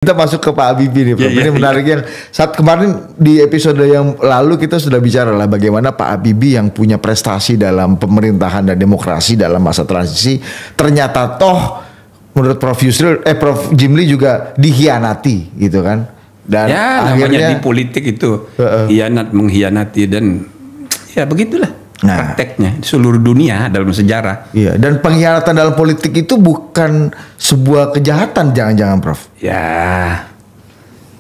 Kita masuk ke Pak Habibie nih, Prof. Ini menarik yang saat kemarin di episode yang lalu kita sudah bicara lah bagaimana Pak Habibie yang punya prestasi dalam pemerintahan dan demokrasi dalam masa transisi ternyata toh menurut Prof Jimli juga dikhianati gitu kan. Dan ya namanya di politik itu hianat mengkhianati dan ya begitulah. Prakteknya di seluruh dunia dalam sejarah. Iya, dan pengkhianatan dalam politik itu bukan sebuah kejahatan, jangan-jangan, Prof. Ya,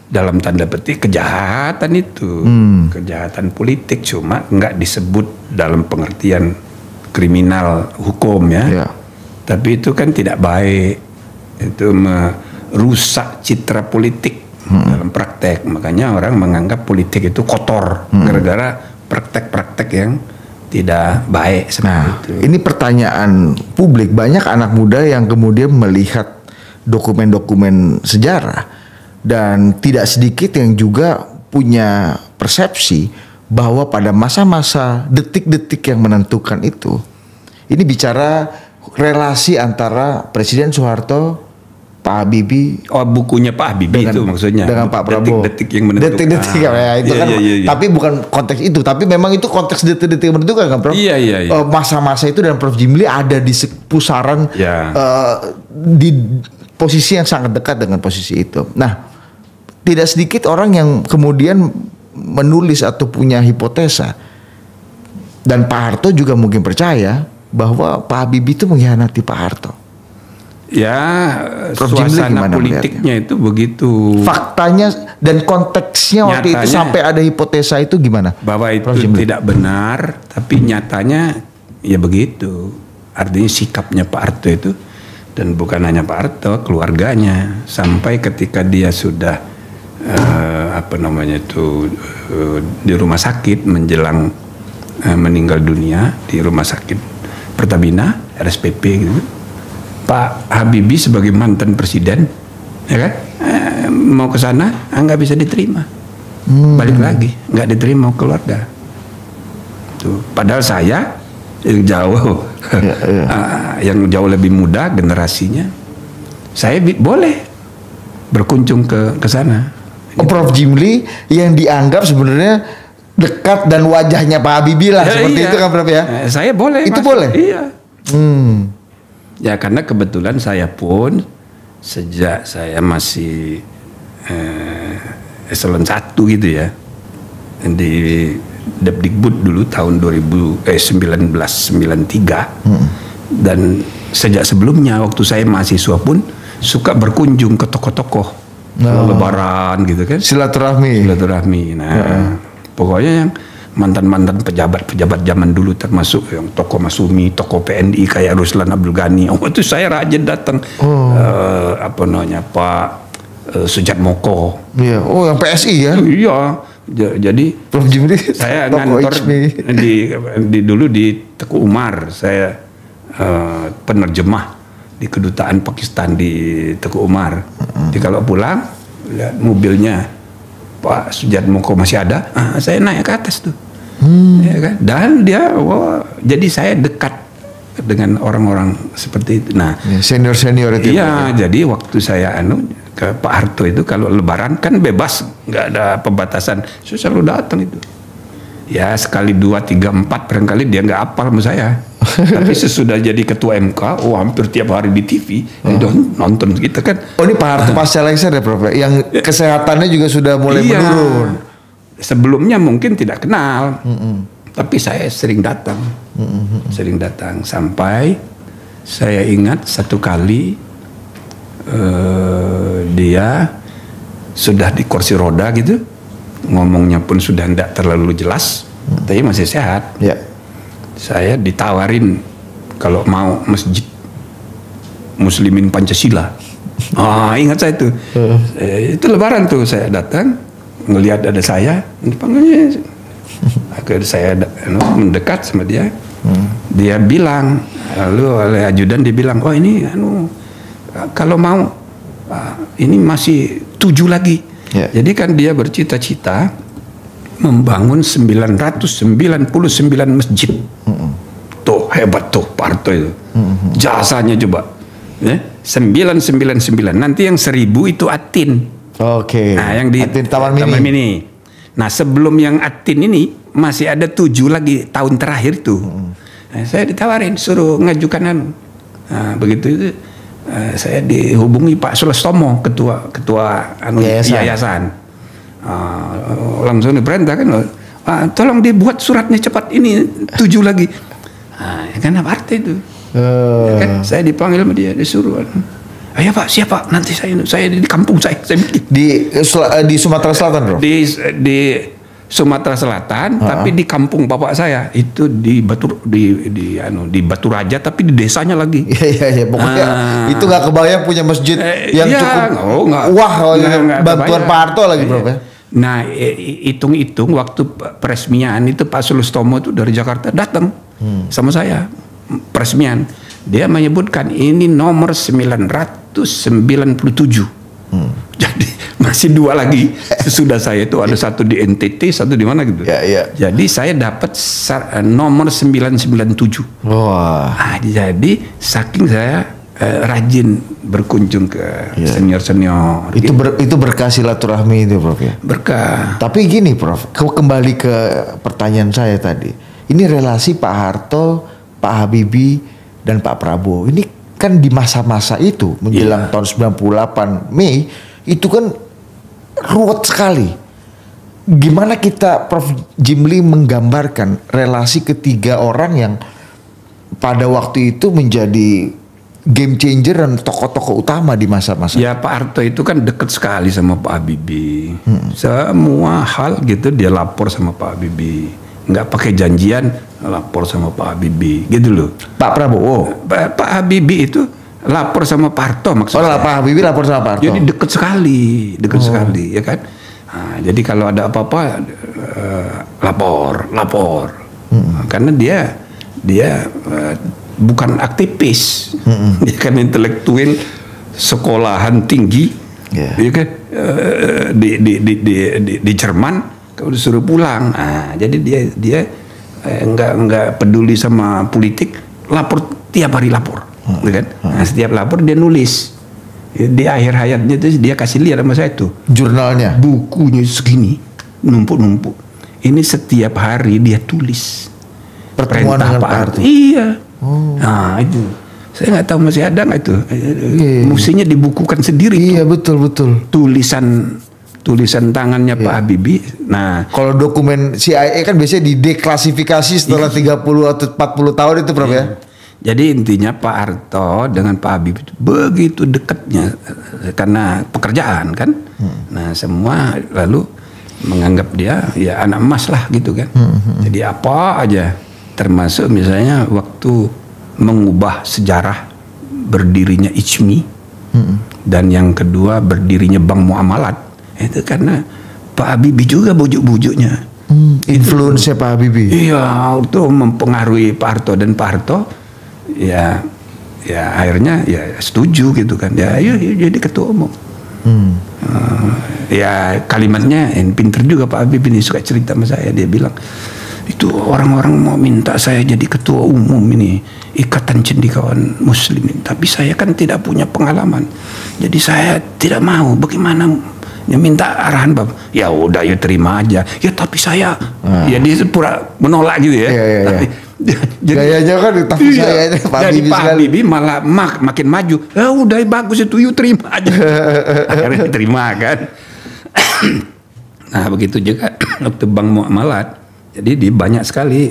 dalam tanda petik kejahatan itu, kejahatan politik, cuma nggak disebut dalam pengertian kriminal hukum ya. Tapi itu kan tidak baik, itu merusak citra politik dalam praktek. Makanya orang menganggap politik itu kotor gara-gara praktek-praktek yang tidak baik seperti itu. Ini pertanyaan publik. Banyak anak muda yang kemudian melihat dokumen-dokumen sejarah dan tidak sedikit yang juga punya persepsi bahwa pada masa-masa detik-detik yang menentukan itu, ini bicara relasi antara Presiden Soeharto, Pak Habibie, bukunya Pak Habibie itu maksudnya dengan Pak Prabowo, detik-detik yang menentukan. Detik-detik ya itu kan. Tapi bukan konteks itu, tapi memang itu konteks detik-detik yang menentukan kan, Prof? Iya. Masa-masa itu dan Prof Jimli ada di pusaran di posisi yang sangat dekat dengan posisi itu. Nah, tidak sedikit orang yang kemudian menulis atau punya hipotesa, dan Pak Harto juga mungkin percaya bahwa Pak Habibie itu mengkhianati Pak Harto. Ya, suasana politiknya itu begitu. Faktanya dan konteksnya waktu itu sampai ada hipotesa itu gimana? Bahwa itu tidak benar, tapi nyatanya ya begitu. Artinya sikapnya Pak Harto itu, dan bukan hanya Pak Harto, keluarganya, sampai ketika dia sudah di rumah sakit menjelang meninggal dunia di rumah sakit Pertamina RSPP gitu. Pak Habibie sebagai mantan presiden, ya kan, mau ke sana nggak bisa diterima, balik lagi nggak diterima keluarga. Tuh, padahal saya yang jauh, yang jauh lebih muda generasinya, saya boleh berkunjung ke sana. Prof Jimli yang dianggap sebenarnya dekat dan wajahnya Pak Habibie lah, seperti itu kan, Prof ya? Saya boleh. Itu boleh. Iya. Ya karena kebetulan saya pun sejak saya masih eselon 1 gitu ya, di Depdikbud dulu tahun 1993, dan sejak sebelumnya waktu saya mahasiswa pun suka berkunjung ke tokoh-tokoh lebaran gitu kan, silaturahmi. Nah, pokoknya yang mantan-mantan pejabat zaman dulu, termasuk yang tokoh Masumi, tokoh PNI kayak Ruslan Abdul Ghani. Itu saya rajin datang. Pak Sujatmoko. Iya. Yang PSI ya? Iya. Jadi Prof Jimli saya ngantor dulu di Teguh Umar. Saya penerjemah di kedutaan Pakistan di Teguh Umar. Jadi kalau pulang lihat mobilnya Pak Sujatmoko masih ada, saya naik ke atas tuh, ya kan? Dan dia, jadi saya dekat dengan orang-orang seperti itu. Nah, senior itu. Iya, jadi waktu saya ke Pak Harto itu kalau Lebaran kan bebas, nggak ada pembatasan, saya selalu datang itu. Ya sekali 2, 3, 4 barangkali dia nggak apal sama saya. Tapi sesudah jadi ketua MK, hampir tiap hari di TV, nonton gitu kan. Ini Pak Harto pasca lengser ya, Prof? Yang kesehatannya juga sudah mulai menurun. Sebelumnya mungkin tidak kenal, tapi saya sering datang, sampai saya ingat satu kali dia sudah di kursi roda gitu, ngomongnya pun sudah tidak terlalu jelas, tapi masih sehat. Saya ditawarin kalau mau masjid Muslimin Pancasila. Ingat saya itu. Itu Lebaran tuh saya datang, ngelihat ada saya, dipanggilnya. Akhirnya saya mendekat sama dia. Dia bilang, lalu oleh ajudan dia bilang, ini kalau mau ini masih 7 lagi. Jadi kan dia bercita-cita membangun 999 masjid. Tuh hebat tuh Pak Harto itu. Jasanya coba. 999. Nanti yang 1000 itu Atin. Oke. Nah, yang di Atin Taman Mini. Nah, sebelum yang Atin ini masih ada 7 lagi tahun terakhir tuh. Nah, saya ditawarin suruh ngajukan Nah, begitu itu saya dihubungi Pak Sulestomo, ketua yayasan. Langsung diperintahkan, tolong dibuat suratnya cepat, ini 7 lagi. Nah, kan apa arti itu? Kan saya dipanggil sama dia, disuruh. Ayo Pak, siapa? Nanti saya di kampung saya bikin. Di Sumatera Selatan, bro? Di Sumatera Selatan, tapi di kampung bapak saya itu di Batu Raja, tapi di desanya lagi. Iya, pokoknya itu nggak kebayang punya masjid yang cukup bantuan Pak Harto lagi, bro. Nah, hitung-hitung waktu peresmian itu Pak Sulestomo itu dari Jakarta datang sama saya peresmian. Dia menyebutkan ini nomor 997. Jadi masih 2 lagi sesudah saya itu, ada satu di NTT, satu di mana gitu. Jadi saya dapat nomor 997. Wah. Jadi saking saya rajin berkunjung ke senior-senior. Itu berkah silaturahmi itu, Prof, ya. Berkah. Tapi gini, Prof, kembali ke pertanyaan saya tadi. Ini relasi Pak Harto, Pak Habibie, dan Pak Prabowo. Ini kan di masa-masa itu menjelang tahun 98 Mei itu kan ruwet sekali. Gimana kita, Prof Jimli, menggambarkan relasi ketiga orang yang pada waktu itu menjadi game changer dan tokoh-tokoh utama di masa-masa? Ya, Pak Harto itu kan dekat sekali sama Pak Habibie. Semua hal gitu dia lapor sama Pak Habibie. Nggak pakai janjian, lapor sama Pak Habibie, gitu loh. Pak Prabowo? Pak Habibie itu lapor sama Pak Harto maksudnya. Pak Habibie lapor sama Pak Harto. Jadi dekat sekali, ya kan. Nah, jadi kalau ada apa-apa lapor. Karena dia bukan aktivis, dia kan intelektual, sekolahan tinggi, ya kan, di Jerman. Kalau disuruh pulang, jadi dia nggak peduli sama politik, lapor tiap hari lapor, kan? Nah, setiap lapor dia nulis, di akhir hayatnya itu dia kasih lihat sama saya tuh, jurnalnya, bukunya segini, numpuk. Ini setiap hari dia tulis. Pertemuan dengan Pak Harto. Iya. Nah itu, saya nggak tahu masih ada nggak itu. Mestinya dibukukan sendiri. Iya, betul. Tulisan tangannya Pak Habibie. Nah, kalau dokumen CIA kan biasanya dideklasifikasi setelah 30 atau 40 tahun itu, Prof, ya. Jadi intinya Pak Harto dengan Pak Habibie itu begitu dekatnya karena pekerjaan kan. Nah, semua lalu menganggap dia ya anak emas lah gitu kan. Jadi apa aja, termasuk misalnya waktu mengubah sejarah berdirinya ICMI dan yang kedua berdirinya Bank Muamalat. Itu karena Pak Habibie juga bujuk-bujuknya. Influence-nya Pak Habibie. Iya, itu mempengaruhi Pak Harto, dan Pak Harto ya akhirnya ya setuju gitu kan. Ya ayo jadi ketua umum. Ya kalimatnya pinter juga Pak Habibie ini, suka cerita sama saya. Dia bilang, itu orang-orang mau minta saya jadi ketua umum ini, Ikatan Cendekiawan Muslimin, tapi saya kan tidak punya pengalaman. Jadi saya tidak mau. Bagaimana? Ya minta arahan Bapak. Ya udah, ya terima aja. Ya tapi saya, ya dia pura menolak gitu ya. Tapi, gayanya kan tapi saya jadi Pak Habibie malah makin maju. Ya udah bagus itu, yuk terima aja. Akhirnya terima kan. Nah begitu juga waktu Bank Muamalat. Jadi di banyak sekali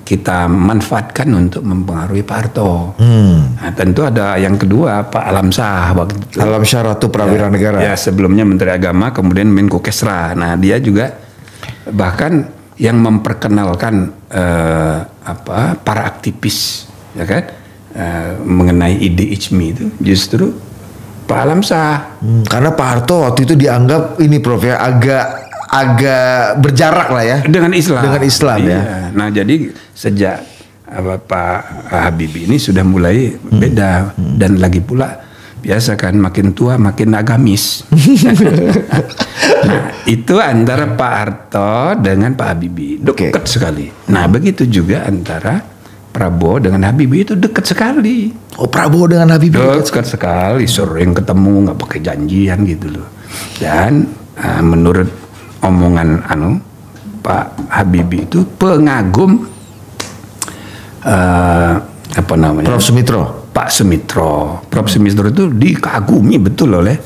kita manfaatkan untuk mempengaruhi Pak Harto. Nah, tentu ada yang kedua Pak Alamsyah waktu itu. Alamsyah Ratu Prawira Negara. Ya, sebelumnya Menteri Agama, kemudian Menko Kesra. Nah, dia juga bahkan yang memperkenalkan para aktivis, ya kan, mengenai ide ICMI itu justru Pak Alamsyah. Karena Pak Harto waktu itu dianggap ini, Prof, ya, agak berjarak lah ya dengan Islam. Ya. Nah, jadi sejak Pak Habibie ini sudah mulai beda, dan lagi pula biasa kan, makin tua makin agamis. Nah, itu antara Pak Harto dengan Pak Habibie dekat sekali. Nah, begitu juga antara Prabowo dengan Habibie itu dekat sekali. Oh, Prabowo dengan Habibie dekat sekali, sering ketemu, nggak pakai janjian gitu loh. Dan menurut omongan Pak Habibie itu pengagum apa namanya? Prof Sumitro. Pak Sumitro. Prof Sumitro itu dikagumi betul oleh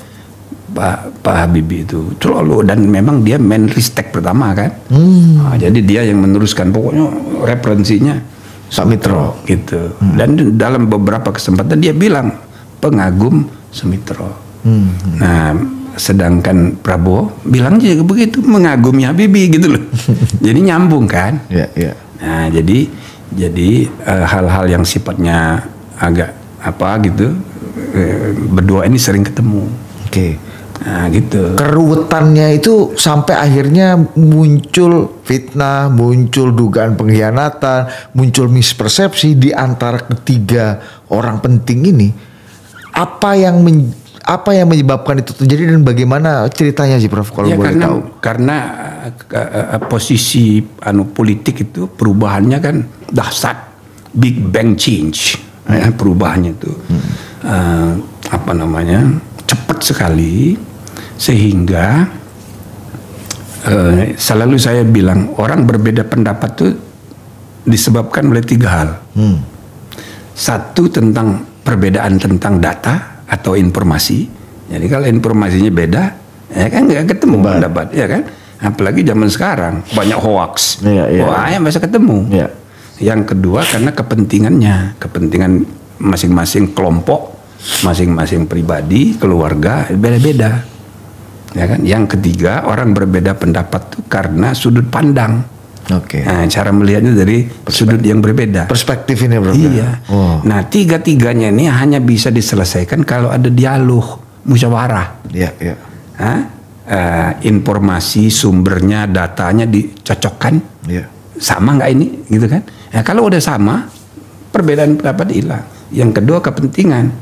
Pak Habibie itu selalu, dan memang dia Menristek pertama kan. Nah, jadi dia yang meneruskan, pokoknya referensinya Sumitro gitu. Dan dalam beberapa kesempatan dia bilang pengagum Sumitro. Nah, sedangkan Prabowo bilang juga begitu, mengagumi Habibie gitu loh. Jadi nyambung kan. Nah, jadi hal-hal yang sifatnya agak apa gitu, berdua ini sering ketemu. Nah, gitu. Keruwetannya itu sampai akhirnya muncul fitnah, muncul dugaan pengkhianatan, muncul mispersepsi di antara ketiga orang penting ini. Apa yang menyebabkan itu terjadi dan bagaimana ceritanya sih, Prof? Kalau boleh tahu. Karena posisi politik itu perubahannya kan dahsyat, big bang change, perubahannya itu apa namanya, cepat sekali, sehingga selalu saya bilang orang berbeda pendapat itu disebabkan oleh 3 hal. Satu, tentang perbedaan tentang data atau informasi. Jadi kalau informasinya beda, ya kan nggak ketemu pendapat, ya kan. Apalagi zaman sekarang banyak hoax, wah ya masa ketemu. Yang kedua, karena kepentingan masing-masing kelompok, masing-masing pribadi, keluarga beda-beda, ya kan. Yang ketiga, orang berbeda pendapat tuh karena sudut pandang. Nah, cara melihatnya dari sudut yang berbeda. Perspektif ini, Bro. Iya. Nah, tiga-tiganya ini hanya bisa diselesaikan kalau ada dialog, musyawarah. Informasi, sumbernya, datanya dicocokkan. Sama nggak ini, gitu kan? Nah, kalau udah sama, perbedaan pendapat hilang. Yang kedua, kepentingan,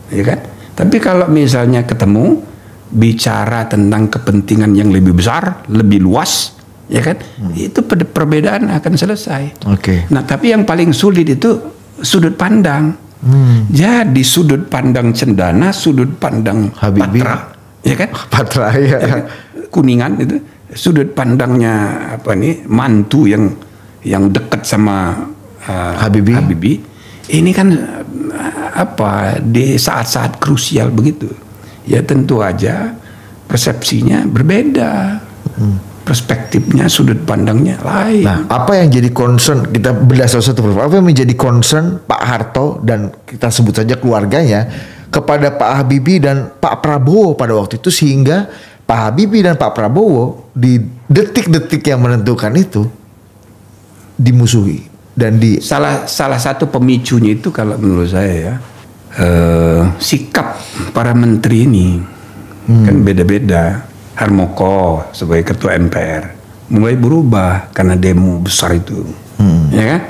ya kan? Tapi kalau misalnya ketemu, bicara tentang kepentingan yang lebih besar, lebih luas, ya kan, itu perbedaan akan selesai. Nah, tapi yang paling sulit itu sudut pandang. Jadi sudut pandang Cendana, sudut pandang Habibie, Patra, ya kan, Patra, ya kan? Kuningan itu sudut pandangnya mantu yang dekat sama Habibie. Ini kan di saat-saat krusial begitu, ya tentu aja persepsinya berbeda. Perspektifnya, sudut pandangnya lain. Nah, apa yang jadi concern, kita bedah satu-satu, Prof. Apa yang menjadi concern Pak Harto dan kita sebut saja keluarganya kepada Pak Habibie dan Pak Prabowo pada waktu itu, sehingga Pak Habibie dan Pak Prabowo di detik-detik yang menentukan itu dimusuhi dan salah satu pemicunya itu kalau menurut saya ya, sikap para menteri ini kan beda-beda. Harmoko sebagai ketua MPR mulai berubah karena demo besar itu, ya kan,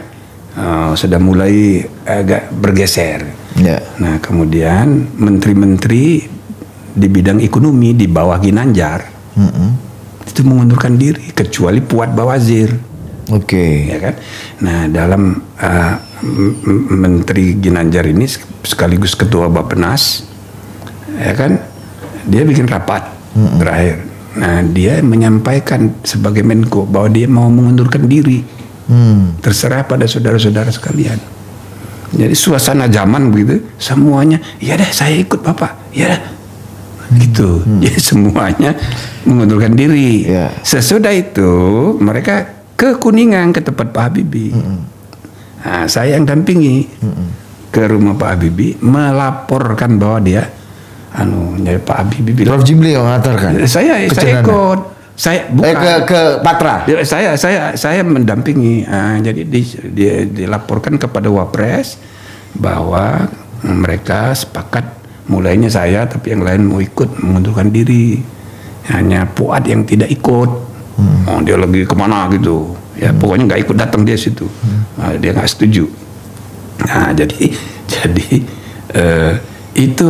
sudah mulai agak bergeser. Nah, kemudian menteri-menteri di bidang ekonomi di bawah Ginanjar itu mengundurkan diri, kecuali Fuad Bawazir. Ya kan. Nah, dalam Menteri Ginanjar ini sekaligus ketua Bappenas, ya kan, dia bikin rapat terakhir. Nah, dia menyampaikan sebagai Menko bahwa dia mau mengundurkan diri. Terserah pada saudara-saudara sekalian. Jadi suasana zaman begitu, semuanya, ya dah saya ikut Bapak, ya dah. Gitu. Jadi semuanya mengundurkan diri. Sesudah itu mereka ke Kuningan, ke tempat Pak Habibie. Nah, saya yang dampingi ke rumah Pak Habibie, melaporkan bahwa dia jadi Pak Habibie bilang, Prof Jimli yang mengantarkan. Saya ikut. Saya bukan ke Patra. Saya mendampingi. Jadi dilaporkan kepada Wapres bahwa mereka sepakat, mulainya saya, tapi yang lain mau ikut mengundurkan diri. Hanya Fuad yang tidak ikut. Dia lagi kemana gitu. Ya pokoknya nggak ikut datang dia situ. Dia nggak setuju. Nah, jadi itu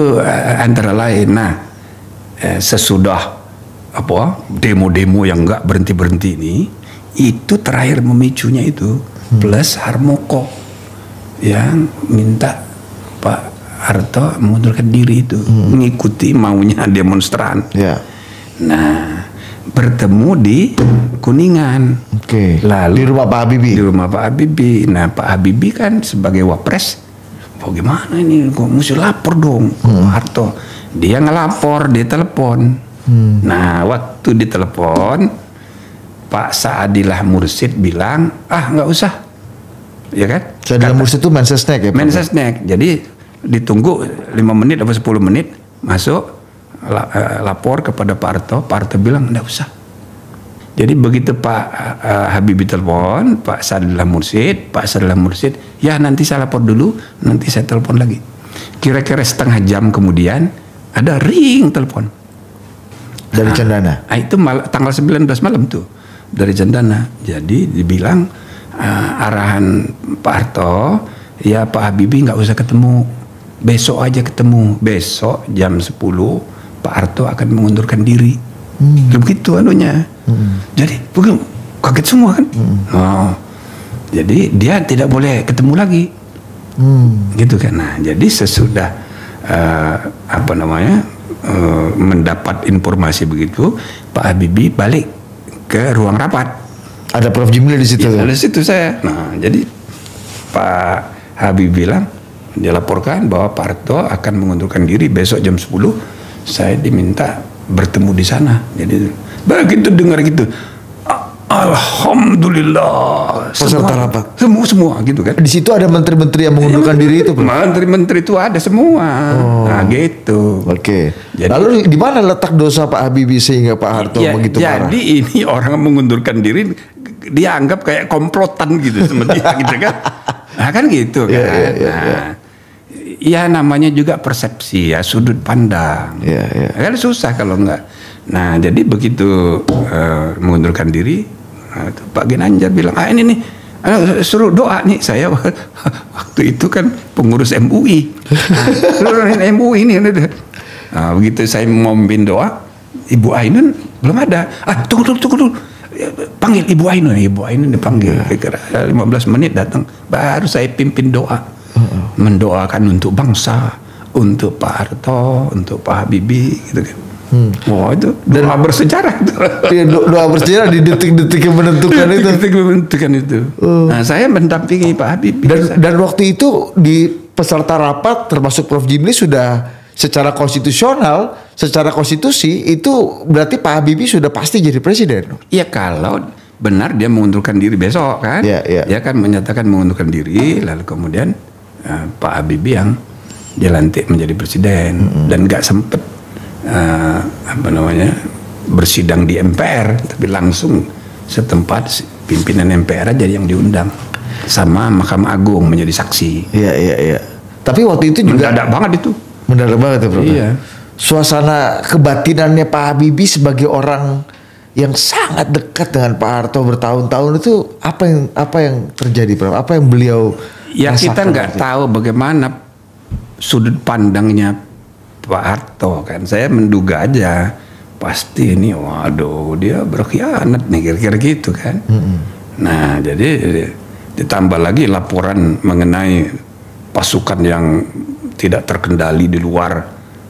antara lain. Nah, sesudah demo-demo yang nggak berhenti-berhenti ini, itu terakhir memicunya itu plus Harmoko. yang minta Pak Harto mengundurkan diri itu, mengikuti maunya demonstran. Ya. Nah, bertemu di Kuningan. Oke. Lalu Di rumah Pak Habibie. Di rumah Pak Habibie. Nah, Pak Habibie kan sebagai wapres, bagaimana ini? Kok mesti lapor dong Pak Harto. Dia ngelapor, dia telepon. Nah, waktu ditelepon, Pak Saadilah Mursyid bilang, nggak usah, ya kan? Saadilah Mursyid itu Mensesnek ya? Mensesnek. Jadi ditunggu 5 menit atau 10 menit, masuk, lapor kepada Pak Harto. Pak Harto bilang, nggak usah. Jadi begitu Pak Habibie telepon, Pak Saadilah Mursyid, ya nanti saya lapor dulu, nanti saya telepon lagi. Kira-kira setengah jam kemudian, ada ring telepon. Dari Cendana? Itu tanggal 19 malam tuh, dari Cendana. Jadi dibilang, arahan Pak Harto, ya Pak Habibie nggak usah ketemu, besok aja ketemu. Besok jam 10, Pak Harto akan mengundurkan diri. Begitu anunya. Jadi kaget semua kan. Jadi dia tidak boleh ketemu lagi. Gitu kan. Nah, jadi sesudah mendapat informasi begitu, Pak Habibie balik ke ruang rapat. Ada Prof Jimli di situ. Ya, di situ saya. Nah, jadi Pak Habibie bilang, dia laporkan bahwa Pak Harto akan mengundurkan diri besok jam 10. Saya diminta bertemu di sana. Jadi begitu dengar gitu, alhamdulillah. Peserta rapat. Semua gitu kan. Di situ ada menteri-menteri yang mengundurkan diri itu, Bro? Menteri-menteri itu ada semua. Nah, gitu. Oke. Lalu di mana letak dosa Pak Habibie sehingga Pak Harto begitu marah? Jadi ini orang mengundurkan diri dianggap kayak komplotan gitu sama dia gitu kan. Nah, kan gitu kan. Ya namanya juga persepsi ya, sudut pandang. Kan susah kalau enggak. Nah, jadi begitu mengundurkan diri, Pak Ginanjar bilang, ini nih, suruh doa nih. Saya waktu itu kan pengurus MUI. MUI ini. Nah, begitu saya mau memimpin doa, Ibu Ainun belum ada. Tunggu dulu. Panggil Ibu Ainun dipanggil. Kira 15 menit datang, baru saya pimpin doa. Mendoakan untuk bangsa, untuk Pak Harto, untuk Pak Habibie gitu kan. Wah, itu doa bersejarah. Doa bersejarah di detik-detik yang menentukan itu. Detik menentukan itu. Nah, saya mendampingi Pak Habibie. Dan waktu itu di peserta rapat termasuk Prof Jimli sudah secara konstitusional, secara konstitusi itu berarti Pak Habibie sudah pasti jadi presiden. Iya, kalau benar dia mengundurkan diri besok kan. Dia kan menyatakan mengundurkan diri, lalu kemudian Pak Habibie yang dilantik menjadi presiden. Dan nggak sempet bersidang di MPR, tapi langsung setempat pimpinan MPR aja yang diundang sama Mahkamah Agung menjadi saksi. Iya. Tapi waktu itu juga mendadak banget itu. Mendadak banget ya, Bro. Iya. Suasana kebatinannya Pak Habibie sebagai orang yang sangat dekat dengan Pak Harto bertahun-tahun itu apa yang terjadi, Bro? Apa yang beliau kita nggak tahu bagaimana sudut pandangnya Pak Harto kan. Saya menduga aja pasti ini, waduh, dia berkhianat nih, kira-kira gitu kan. Nah, jadi ditambah lagi laporan mengenai pasukan yang tidak terkendali di luar,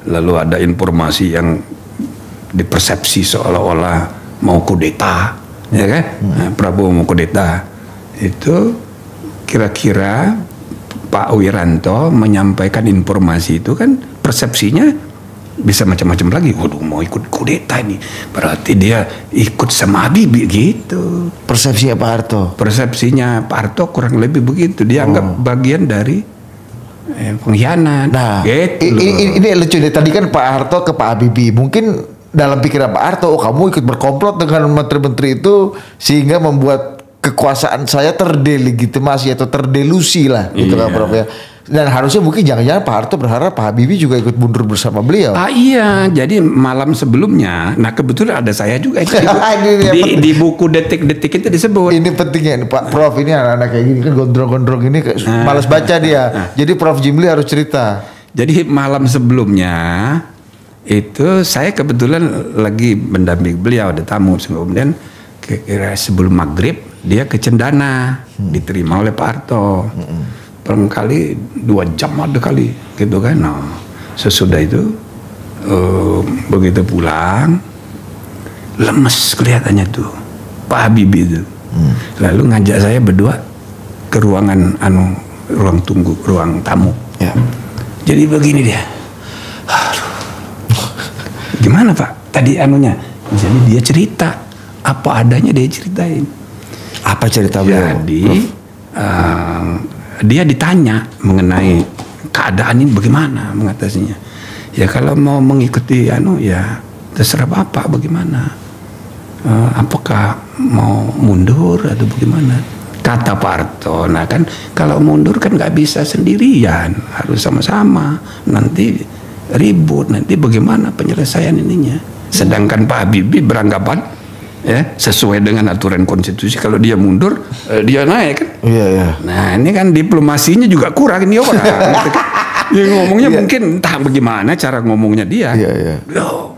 lalu ada informasi yang dipersepsi seolah-olah mau kudeta, ya kan? Nah, Prabowo mau kudeta. Itu kira-kira Pak Wiranto menyampaikan informasi itu kan persepsinya bisa macam-macam lagi. Waduh, mau ikut kudeta ini, berarti dia ikut sama Habibie gitu. Persepsinya Pak Harto? Persepsinya Pak Harto kurang lebih begitu. Dia anggap bagian dari pengkhianat. Nah, gitu ini lucu deh. Tadi kan Pak Harto ke Pak Habibie. Mungkin dalam pikiran Pak Harto, kamu ikut berkomplot dengan menteri-menteri itu sehingga membuat kekuasaan saya terdelegitimasi atau terdelusi lah, gitu kan, Prof ya. Dan harusnya mungkin jangan-jangan Pak Harto berharap Pak Habibie juga ikut mundur bersama beliau. Iya, jadi malam sebelumnya, nah kebetulan ada saya juga itu di buku detik-detik itu disebut. Ini pentingnya Pak Prof, ini anak-anak kayak gini kan gondrong-gondrong ini malas baca dia. Jadi Prof Jimli harus cerita. Jadi malam sebelumnya itu saya kebetulan lagi mendampingi beliau, ada tamu. Kemudian kira sebelum maghrib dia ke Cendana, diterima oleh Pak Harto. barangkali 2 jam ada kali gitu kan. Nah, sesudah itu begitu pulang lemes kelihatannya tuh Pak Habibie itu. Lalu ngajak saya berdua ke ruangan ruang tunggu, ruang tamu. Ya. Jadi begini dia. Aduh. Gimana Pak? Tadi jadi dia cerita apa adanya, dia ceritain. Apa cerita beliau? Jadi dia ditanya mengenai keadaan ini bagaimana mengatasinya. Ya kalau mau mengikuti ya terserah Bapak bagaimana. Apakah mau mundur atau bagaimana? Kata Pak Harto, nah kan kalau mundur kan nggak bisa sendirian, harus sama-sama. Nanti ribut, nanti bagaimana penyelesaian ininya. Sedangkan Pak Habibie beranggapan ya sesuai dengan aturan konstitusi, kalau dia mundur dia naik kan. Iya. Nah ini kan diplomasinya juga kurang ini orang. Gitu kan. Ya ngomongnya mungkin entah bagaimana cara ngomongnya dia. Iya.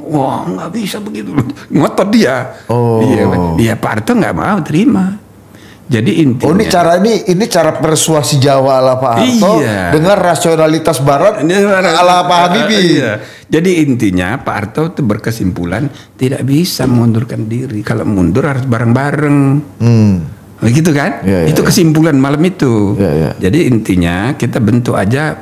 Wah nggak bisa begitu, ngotot dia. Oh. Iya Pak Harto nggak mau terima. Jadi intinya. Ini cara persuasi Jawa ala Pak Harto dengan rasionalitas Barat ala Pak Habibie. Iya. Jadi intinya Pak Harto itu berkesimpulan tidak bisa mengundurkan diri. Kalau mundur harus bareng-bareng. Begitu kan? Itu kesimpulan malam itu. Jadi intinya kita bentuk aja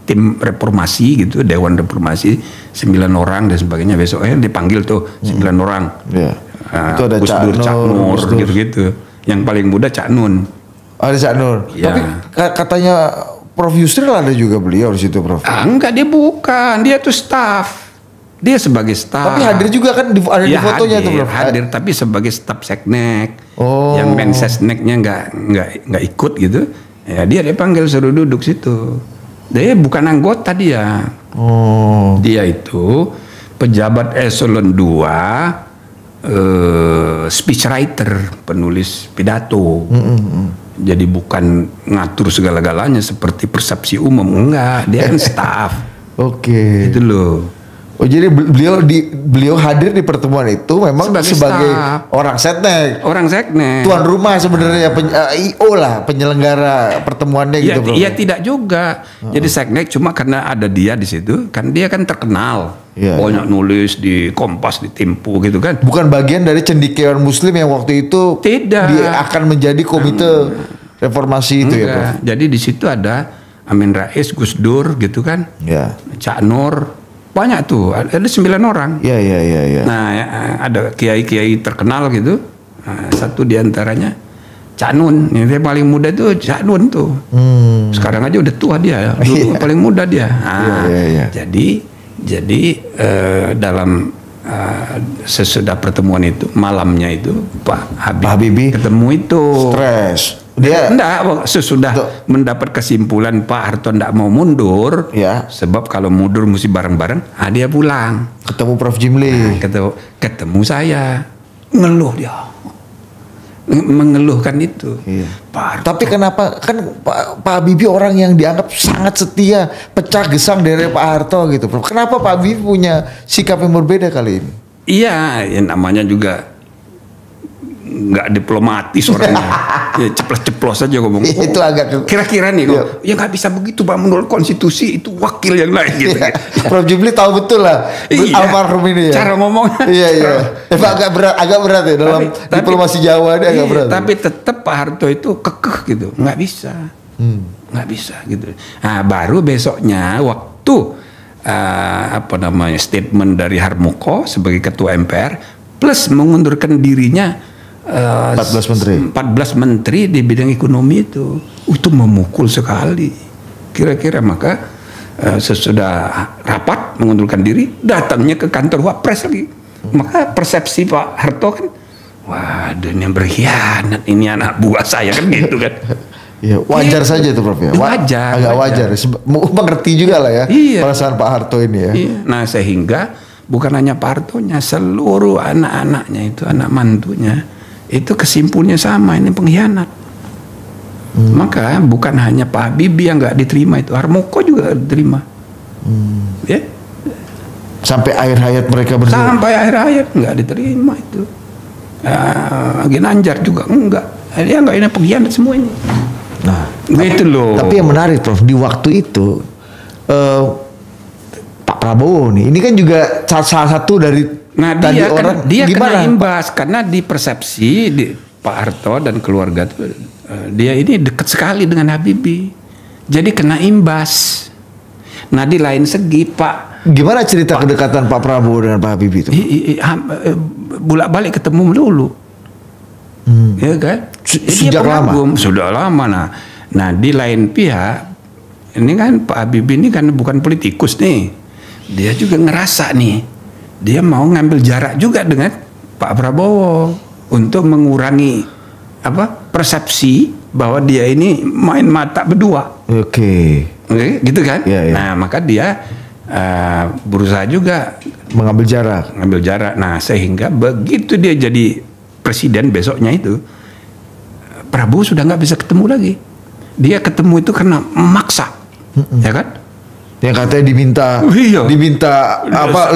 tim reformasi gitu, Dewan Reformasi 9 orang dan sebagainya. Besoknya dipanggil tuh 9 orang. Itu ada Cak Nur gitu-gitu. Yang paling muda Cak Nun. Ada Cak Nur. Tapi katanya Prof Yusril ada juga beliau di situ, Prof. Enggak, dia bukan. Dia tuh staff. Dia sebagai staff. Tapi hadir juga kan ada di fotonya tuh, Prof. Hadir tapi sebagai staff seknek. Yang Mensesneknya nggak ikut gitu. Ya dia dipanggil suruh duduk situ. Dia bukan anggota dia. Dia itu pejabat eselon 2. Speechwriter, penulis pidato. Jadi bukan ngatur segala-galanya seperti persepsi umum, enggak, dia kan staff. Oke. Itu loh. Oh jadi beliau hadir di pertemuan itu memang sebagai orang seknek. Orang seknek. Tuan rumah sebenarnya IO lah, penyelenggara pertemuannya gitu, Bro. Iya tidak juga. Jadi seknek cuma karena ada dia di situ, kan dia kan terkenal. Banyak nulis di Kompas, di Tempo gitu kan. Bukan bagian dari cendekiawan Muslim yang waktu itu dia akan menjadi komite reformasi itu ya, Bro. Jadi di situ ada Amin Rais, Gus Dur gitu kan. Cak Nur. Banyak tuh, ada 9 orang. Iya. Nah, ada kiai-kiai terkenal gitu. Nah, satu diantaranya Cak Nun. Yang paling muda tuh Cak Nun tuh. Sekarang aja udah tua dia. Dulu paling muda dia. Nah, jadi dalam sesudah pertemuan itu, malamnya itu Pak Habibie ketemu itu. Stres. Dia enggak, sesudah mendapat kesimpulan Pak Harto enggak mau mundur, sebab kalau mundur mesti bareng-bareng, dia pulang. Ketemu Prof Jimli. Ketemu saya, ngeluh dia, mengeluhkan itu. Pak Harto. Tapi kenapa kan Pak Habibie orang yang dianggap sangat setia, pecah gesang dari Pak Harto gitu, Prof. Kenapa Pak Habibie punya sikap yang berbeda kali ini? Iya, namanya juga nggak diplomatis orangnya. Ya ceplos-ceplos aja ngomong. Itu agak kira-kira nih kok. Ya nggak bisa begitu Pak, menurut konstitusi itu wakil yang lain gitu. Prof Jimli tahu betul lah almarhum ini ya. Cara ngomongnya. Iya. Agak berat ya dalam diplomasi Jawa ini agak berat. Tapi tetap Pak Harto itu kekeh gitu, nggak bisa. Nggak bisa gitu. Nah, baru besoknya waktu statement dari Harmoko sebagai ketua MPR plus mengundurkan dirinya 14 menteri di bidang ekonomi itu memukul sekali. Kira-kira maka sesudah rapat mengundurkan diri, datangnya ke kantor Wapres lagi. Maka persepsi Pak Harto kan, waduh ini berkhianat, ini anak buah saya kan gitu kan. Ya, wajar saja tuh Prof ya. Agak wajar. Mengerti juga lah ya perasaan Pak Harto ini ya. Nah sehingga bukan hanya Pak Hartonya, seluruh anak-anaknya itu, anak mantunya itu kesimpulannya sama, ini pengkhianat. Maka bukan hanya Pak Habibie yang nggak diterima, itu Harmoko juga diterima. Ya. Sampai akhir hayat mereka berdua. Sampai akhir hayat nggak diterima itu. Ginanjar juga enggak. Dia nggak, ini pengkhianat semuanya. Nah, Nah, itu loh. Tapi yang menarik Prof, di waktu itu Pak Prabowo nih, ini kan juga salah satu dari tadi dia kena imbas karena di persepsi Pak Harto dan keluarga tuh, dia ini dekat sekali dengan Habibie, jadi kena imbas. Nah di lain segi Pak, gimana cerita kedekatan Pak Prabowo dengan Pak Habibie itu? Bolak-balik ketemu dulu, ya kan? Sejak lama. Sudah lama. Nah di lain pihak, ini kan Pak Habibie ini kan bukan politikus nih, dia juga ngerasa nih, dia mau ngambil jarak juga dengan Pak Prabowo untuk mengurangi persepsi bahwa dia ini main mata berdua. Oke, gitu kan? Ya. Nah maka dia berusaha juga mengambil jarak. Nah sehingga begitu dia jadi presiden besoknya itu, Prabowo sudah nggak bisa ketemu lagi. Dia ketemu itu karena memaksa, ya kan? Yang katanya diminta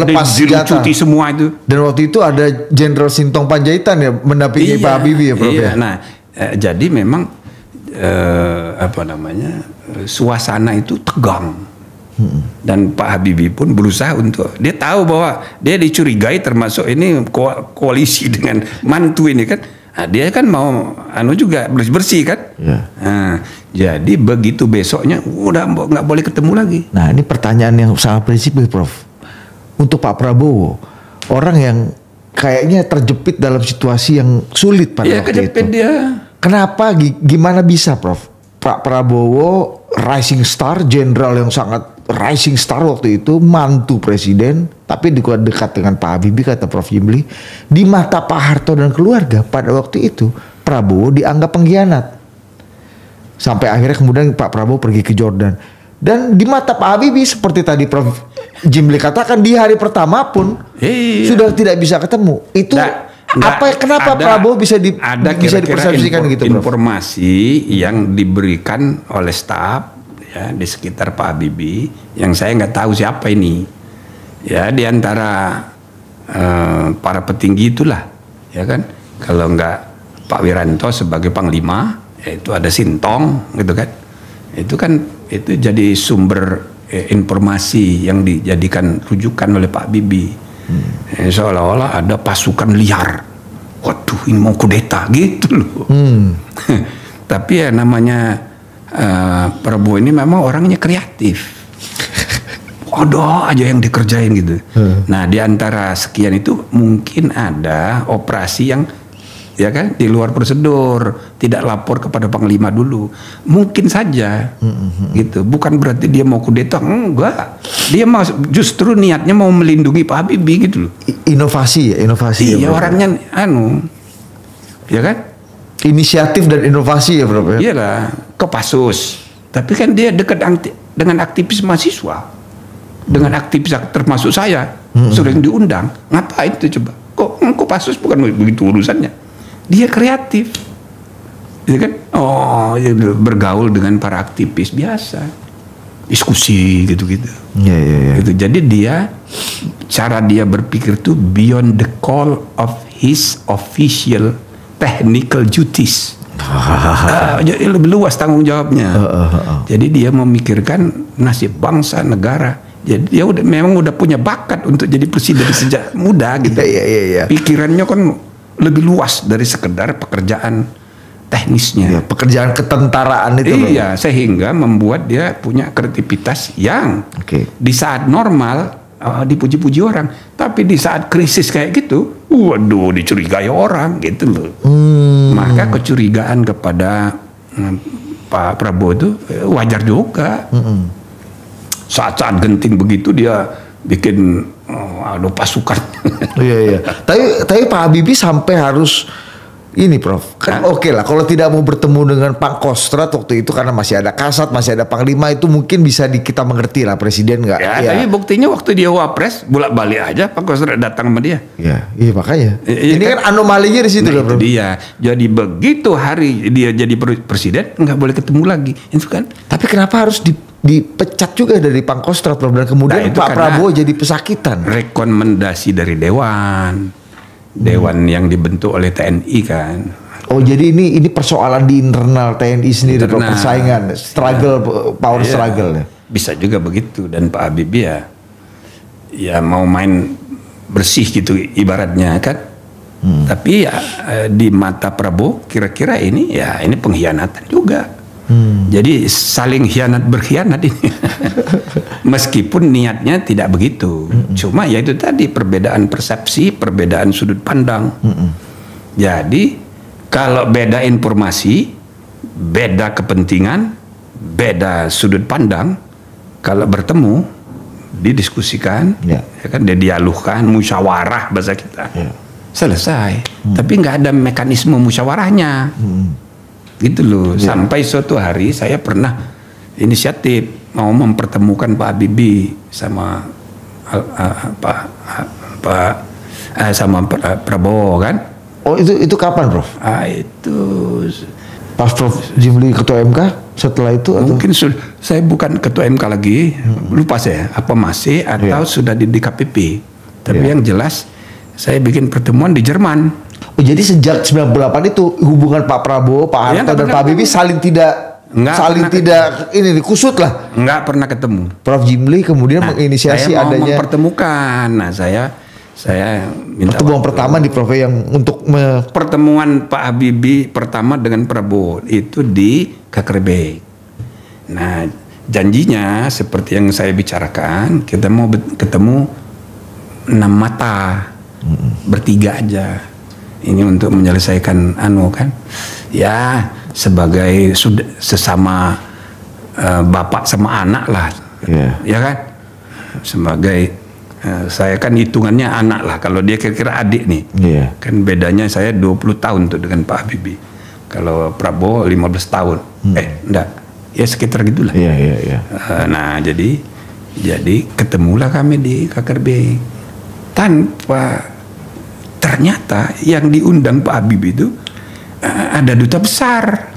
lepas senjata. Cuti semua itu. Dan waktu itu ada Jenderal Sintong Panjaitan ya mendampingi Pak Habibie ya, Prof. Iya. Nah, jadi memang suasana itu tegang. Dan Pak Habibie pun berusaha untuk, dia tahu bahwa dia dicurigai termasuk ini koalisi dengan mantu ini kan. Nah, dia kan mau juga bersih kan. Ya. Nah, jadi begitu besoknya udah nggak boleh ketemu lagi. Nah ini pertanyaan yang sangat prinsipil Prof. Untuk Pak Prabowo, orang yang kayaknya terjepit dalam situasi yang sulit pada waktu itu. Dia. Kenapa? Gimana bisa Prof? Pak Prabowo rising star, jenderal yang sangat rising star waktu itu, mantu presiden, tapi dekat dengan Pak Habibie kata Prof Jimli, di mata Pak Harto dan keluarga pada waktu itu Prabowo dianggap pengkhianat. Sampai akhirnya kemudian Pak Prabowo pergi ke Jordan. Dan di mata Pak Habibie seperti tadi Prof Jimli katakan, di hari pertama pun sudah tidak bisa ketemu. Itu kenapa Prabowo bisa dipersepsikan gitu Prof? Informasi yang diberikan oleh staf ya di sekitar Pak Habibie yang saya nggak tahu siapa ini. Ya di antara para petinggi itulah, ya kan. Kalau nggak Pak Wiranto sebagai panglima, yaitu ada Sintong gitu kan. Itu jadi sumber informasi yang dijadikan rujukan oleh Pak Habibie. Seolah-olah ada pasukan liar. Waduh, ini mau kudeta gitu loh. Tapi ya namanya Prabowo ini memang orangnya kreatif. Ada aja yang dikerjain gitu. Nah, di antara sekian itu mungkin ada operasi yang ya kan di luar prosedur, tidak lapor kepada panglima dulu. Mungkin saja gitu. Bukan berarti dia mau kudeta, enggak. Dia justru niatnya mau melindungi Pak Habibie gitu loh. Inovasi. Iya, orangnya ya kan? Inisiatif dan inovasi ya, Bro. Iyalah, Kopassus. Tapi kan dia dekat dengan aktivis mahasiswa. Dengan aktivis termasuk saya, sering diundang. Ngapain itu coba? Kok Kopassus bukan begitu urusannya? Dia kreatif. Ya kan? Bergaul dengan para aktivis biasa. Diskusi gitu-gitu. Iya. Gitu. Jadi cara dia berpikir itu beyond the call of his official technical duties. Jadi lebih luas tanggung jawabnya. Jadi dia memikirkan nasib bangsa, negara. Jadi dia memang udah punya bakat untuk jadi presiden sejak muda gitu. Iya. Pikirannya kan lebih luas dari sekedar pekerjaan teknisnya. Pekerjaan ketentaraan itu. Iya, sehingga membuat dia punya kreativitas yang di saat normal dipuji-puji orang, tapi di saat krisis kayak gitu, waduh, dicurigai orang gitu loh. Maka kecurigaan kepada Pak Prabowo itu wajar juga. Saat-saat genting begitu dia bikin pasukan. Iya. Tapi Pak Habibie sampai harus ini Prof, kan oke lah kalau tidak mau bertemu dengan Pangkostrat waktu itu karena masih ada Kasat, masih ada Panglima, itu mungkin bisa kita mengerti lah presiden nggak. Ya, tapi buktinya waktu dia wapres bolak-balik aja Pangkostrat datang sama dia. Iya makanya. Ini kan anomalinya di situ loh, Prof. Dia. Jadi begitu hari dia jadi presiden nggak boleh ketemu lagi, itu kan. Tapi kenapa harus dipecat juga dari Pangkostrat, Prof, dan kemudian Pak Prabowo jadi pesakitan? Rekomendasi dari Dewan yang dibentuk oleh TNI kan. Oh jadi ini persoalan di internal TNI sendiri, persaingan, struggle, power struggle ya. Bisa juga begitu, dan Pak Habibie ya mau main bersih gitu ibaratnya kan. Tapi ya di mata Prabowo kira-kira ini pengkhianatan juga. Jadi saling berkhianat ini. Meskipun niatnya tidak begitu. Cuma ya itu tadi perbedaan persepsi, perbedaan sudut pandang. Jadi kalau beda informasi, beda kepentingan, beda sudut pandang, kalau bertemu didiskusikan, ya kan, didialogkan, musyawarah bahasa kita. Selesai. Tapi nggak ada mekanisme musyawarahnya. Gitu loh. Sampai suatu hari saya pernah inisiatif mau mempertemukan Pak Habibie sama sama Prabowo kan. Oh itu kapan, Prof? Itu pas Prof Jimli ketua MK, setelah itu mungkin saya bukan ketua MK lagi, lupa saya apa masih atau sudah di DKPP. Tapi yang jelas saya bikin pertemuan di Jerman. Oh, jadi sejak 98 itu hubungan Pak Prabowo, Pak Harto dan Pak Habibie saling tidak kusut lah. Enggak pernah ketemu. Prof Jimli kemudian menginisiasi saya mau adanya mempertemukan. Nah, saya minta pertemuan pertama di Prof yang untuk pertemuan Pak Habibie pertama dengan Prabowo itu di Kakerbek. Nah, janjinya seperti yang saya bicarakan, kita mau ketemu 6 mata. Bertiga aja. Ini untuk menyelesaikan kan. Ya, sebagai sesama bapak sama anak lah. Ya kan? Sebagai saya kan hitungannya anak lah. Kalau dia kira-kira adik nih. Kan bedanya saya 20 tahun tuh dengan Pak Habibie. Kalau Prabowo 15 tahun. Enggak. Ya sekitar gitulah. Nah, jadi ketemulah kami di Kakerbek. Ternyata yang diundang Pak Habibie itu ada duta besar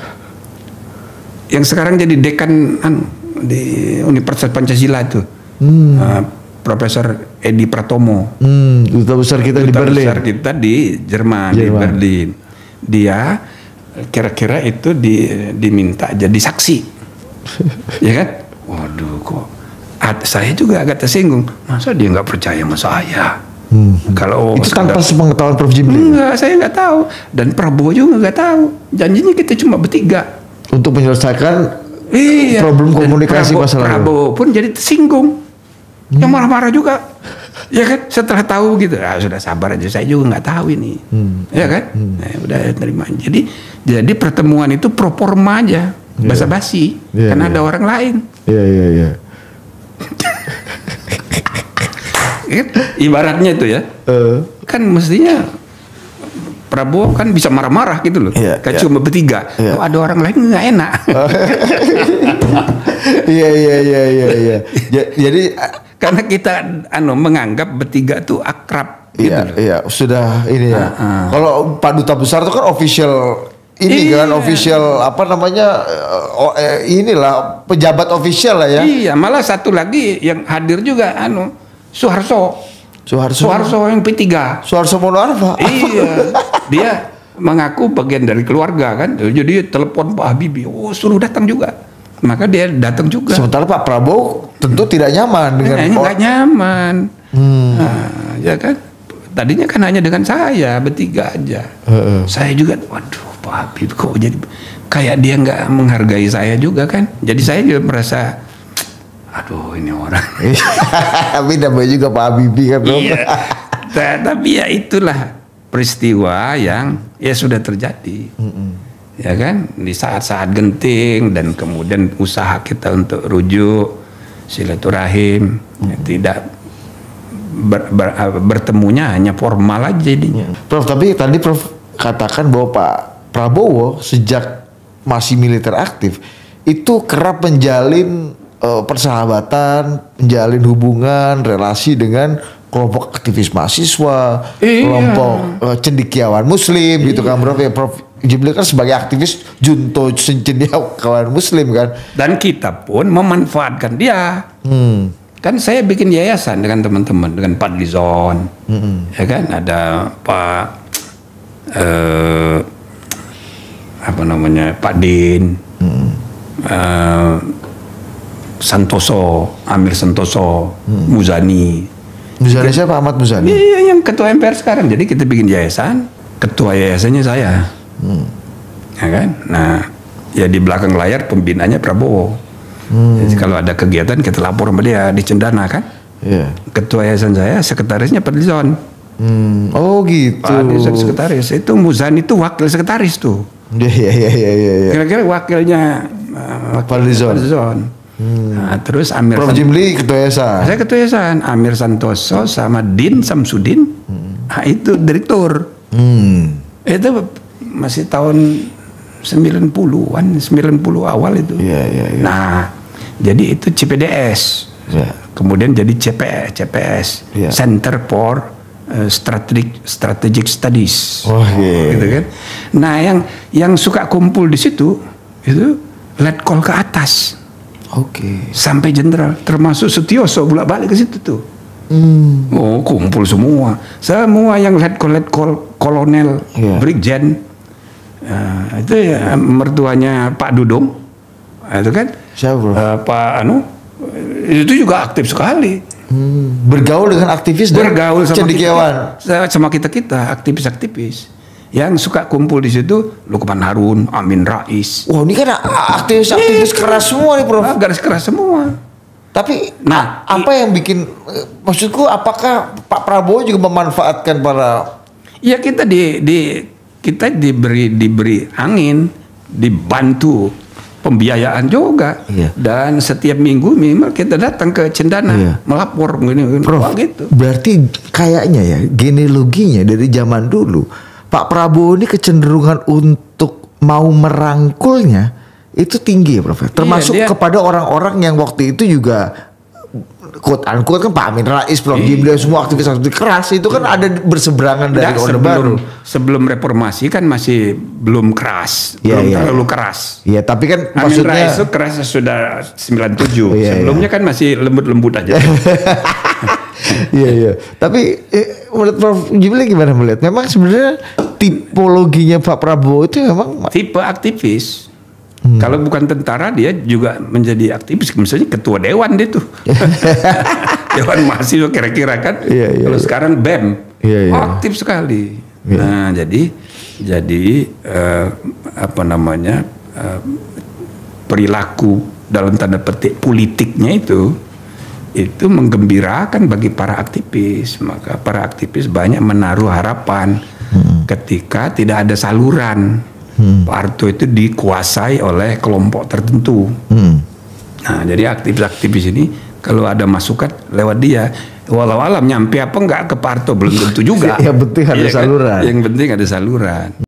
yang sekarang jadi dekan di Universitas Pancasila itu, Profesor Edi Pratomo, duta besar kita di Berlin. Duta besar kita di Jerman. Di Berlin. Dia kira-kira itu diminta jadi saksi, ya kan? Waduh, kok saya juga agak tersinggung. Masa dia nggak percaya sama saya? Kalau itu tanpa sepengetahuan Prof Jimli? Enggak, saya nggak tahu. Dan Prabowo juga nggak tahu. Janjinya kita cuma bertiga untuk menyelesaikan problem komunikasi masalah. Prabowo pun jadi tersinggung, yang marah-marah juga, ya kan? Setelah tahu gitu, sudah sabar aja. Saya juga nggak tahu ini, ya kan? Nah, udah terima. Jadi pertemuan itu pro forma aja, basa-basi, karena ada orang lain. Iya. Ibaratnya itu ya, kan mestinya Prabowo kan bisa marah-marah gitu loh, kayak cuma bertiga. Kalau ada orang lain nggak enak. Iya. Jadi karena kita menganggap bertiga tuh akrab. Iya, sudah ini ya. Kalau Pak Duta Besar itu kan official ini kan official apa namanya inilah pejabat official lah ya. Iya, malah satu lagi yang hadir juga Soeharto yang P3. Soeharto Mono Arfa. Iya. Dia mengaku bagian dari keluarga kan. Jadi telepon Pak Habibie, suruh datang juga. Maka dia datang juga. Sementara Pak Prabowo tentu tidak nyaman dengan nggak nyaman. Nah, ya kan. Tadinya kan hanya dengan saya bertiga aja. Saya juga, waduh Pak Habibie kok jadi kayak dia nggak menghargai saya juga kan. Jadi saya juga merasa, aduh ini orang. Tapi namanya juga Pak Habibie kan. Iya. Tapi ya itulah peristiwa yang ya sudah terjadi. Ya kan, di saat-saat genting dan kemudian usaha kita untuk rujuk silaturahim tidak bertemunya hanya formal aja jadinya. Prof, tapi tadi Prof katakan bahwa Pak Prabowo sejak masih militer aktif itu kerap menjalin persahabatan, menjalin hubungan, relasi dengan kelompok aktivis mahasiswa, kelompok cendekiawan Muslim gitu kan, Prof. Ya, Prof Jimli kan sebagai aktivis junto cendekiawan Muslim kan. Dan kita pun memanfaatkan dia. Kan saya bikin yayasan dengan teman-teman, dengan Pak Lizon, ya kan, ada Pak Pak Din, Santoso, Amir Santoso, Muzani. Muzani siapa? Ahmad Muzani? Iya, yang ketua MPR sekarang. Jadi kita bikin yayasan, ketua yayasannya saya. Ya kan? Nah, ya di belakang layar pembinanya Prabowo. Jadi kalau ada kegiatan kita lapor sama dia di Cendana kan. Ketua yayasan saya, sekretarisnya Fadlizon. Oh gitu. Fadlizon sekretaris. Itu Muzani itu wakil sekretaris tuh. Iya. Kira-kira wakilnya Fadlizon. Nah, terus Amir Prof. Jimli ketua yayasan. Saya ketua yayasan. Amir Santoso sama Din Samsudin. Nah, itu direktur. Itu masih tahun 90-an, 90 awal itu. Iya. Nah, jadi itu CPDS. Kemudian jadi CPS. Center for Strategic Studies. Gitu kan. Nah, yang suka kumpul di situ itu letkol ke atas. Sampai jenderal, termasuk Sutioso bolak-balik ke situ tuh. Oh, kumpul semua yang letkol kolonel, brigjen. Itu ya mertuanya Pak Dudung. Itu kan. Siapa? Pak itu juga aktif sekali. Bergaul dengan aktivis dan cendekiawan. Sama kita aktivis yang suka kumpul di situ. Lukman Harun, Amin Rais. Wah, ini kan aktivis keras semua nih, Prof. Garis keras semua. Tapi apa yang bikin, maksudku apakah Pak Prabowo juga memanfaatkan para? Ya kita diberi angin, dibantu pembiayaan juga. Dan setiap minggu minimal kita datang ke Cendana melapor begini, Prof, gitu. Berarti kayaknya ya genealoginya dari zaman dulu Pak Prabowo ini kecenderungan untuk mau merangkulnya itu tinggi ya, Prof. Termasuk kepada orang-orang yang waktu itu juga quote unquote kan Pak Amin Rais, Prof. Jimli, semua aktivis keras itu kan ada berseberangan dari Orde Baru. Sebelum reformasi kan masih belum keras, belum terlalu keras. Iya, tapi kan Amin maksudnya Rais itu keras sudah 97. Sebelumnya kan masih lembut-lembut aja. Iya. Tapi menurut Prof. Jimli gimana melihat? Memang sebenarnya tipologinya Pak Prabowo itu memang tipe aktivis. Kalau bukan tentara dia juga menjadi aktivis, misalnya ketua dewan dia tuh. Dewan mahasiswa kira-kira kan. Kalau sekarang BEM aktif sekali. Nah, jadi perilaku dalam tanda petik politiknya itu menggembirakan bagi para aktivis. Maka para aktivis banyak menaruh harapan ketika tidak ada saluran. Pak Harto itu dikuasai oleh kelompok tertentu. Nah, jadi aktivis-aktivis ini kalau ada masukan lewat dia, walau alam nyampe apa enggak ke Pak Harto belum tentu juga. Yang penting ada saluran. Yang penting ada saluran.